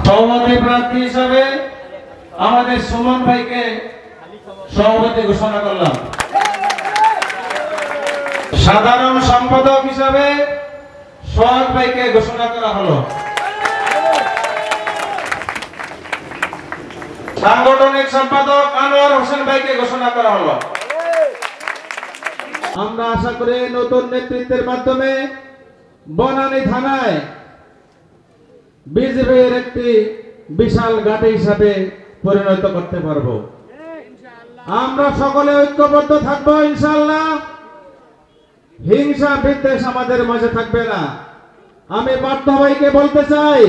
সভাপতি প্রার্থী হিসাবে আমাদের সুমন ভাইকে সভাপতি ঘোষণা করলাম। সাধারণ সম্পাদক হিসাবে সোহাগ ভাইকে ঘোষণা করা হলো। সাংগঠনিক সম্পাদক আনোয়ার হোসেন ভাইকে ঘোষণা করা হলো। আমরা আশা করি নতুন নেতৃত্বের মাধ্যমে বনানী থানায় বিজেপির একটি বিশাল ঘাঁটি হিসাবে পরিণত করতে পারবো। আমরা সকলে ঐক্যবদ্ধ থাকবো ইনশাআল্লাহ। হিংসা বিদ্বেষ আমাদের মাঝে থাকবে না। আমি বার্তা ভাইকে বলতে চাই,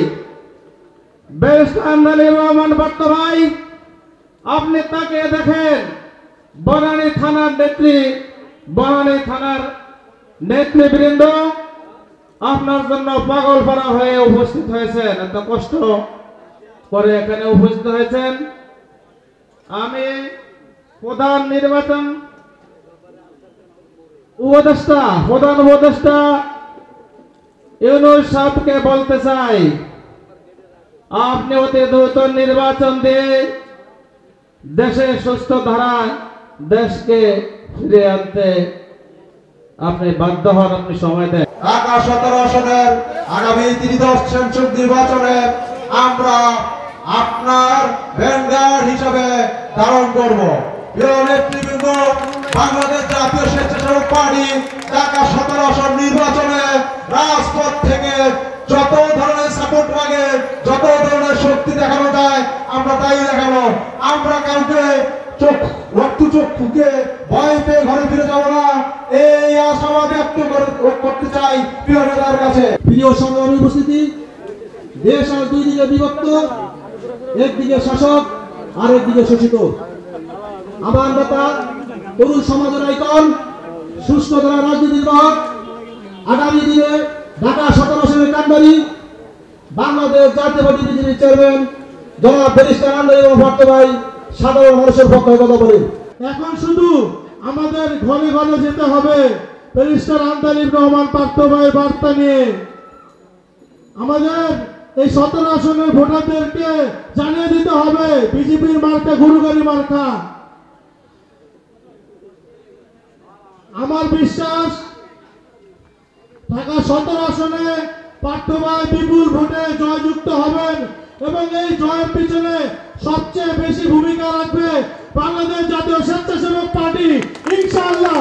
ব্যারিস্টার আন্দালিব রহমান বার্তা ভাই, আপনি তাকে দেখেন, বনানী থানার নেতৃবৃন্দ আপনার জন্য পাগলপাড়া হয়ে উপস্থিত হয়েছেন, এত কষ্ট করে এখানে উপস্থিত হয়েছেন। আমি প্রধান উপদেষ্টা ইউনূস সাহেবকে বলতে চাই, আপনি অতি দ্রুত নির্বাচন দিয়ে দেশে সুস্থ ধারায় দেশকে ফিরে আনতে আপনি বাধ্য হন, আপনি সময় দেন। ঢাকা 17 আসনের আগামী ত্রিদশ সংসদ নির্বাচনে আমরা আপনার ভ্যানগার্ড হিসাবে ধারণ করব। প্রিয় নেতৃবৃন্দ, বাংলাদেশ জাতীয় স্বেচ্ছাসেবক পার্টি ঢাকা 17 আসন নির্বাচনে রাজপথ থেকে যত ধরনের সাপোর্ট লাগে, যত ধরনের শক্তি দেখানো যায় আমরা তাই দেখাবো। আমরা কাউকে রক্ত চোখ ফুকে ভয় পেয়ে ঘরে ফিরে যাব না, এই আশাবাদ ব্যক্ত করতে চাই প্রিয় নেতার কাছে। প্রিয় সংগ্রামী উপস্থিতি, দেশ আর দুই দিকে বিভক্ত, একদিকে শাসক আর একদিকে শোষিত। আমার নেতা তরুণ সমাজের আইকন, সুস্থ ধারা রাজনীতির বাহক, আগামী দিনে ঢাকা 17 আসনের কান্ডারি, বাংলাদেশ জাতীয়বাদী বিজেপির চেয়ারম্যান জনাব ব্যারিস্টার আন্দালিব ভট্ট ভাই সাধারণ মানুষের পক্ষে কথা বলেন। এখন শুধু আমাদের ঘরে ঘরে যেতে হবে ব্যারিস্টার আন্দালিব রহমান পার্থ ভাইয়ের বার্তা নিয়ে। আমাদের এই 17 আসনের ভোটারদেরকে জানিয়ে দিতে হবে বিজেপির মার্কা গুরুগাড়ি মার্কা। আমার বিশ্বাস ঢাকা 17 আসনে পার্থ ভাই বিপুল ভোটে জয়যুক্ত হবেন এবং এই জয়ের পিছনে সবচেয়ে বেশি ভূমিকা রাখবে বাংলাদেশ জাতীয় স্বেচ্ছাসেবক পার্টি ইনশাআল্লাহ।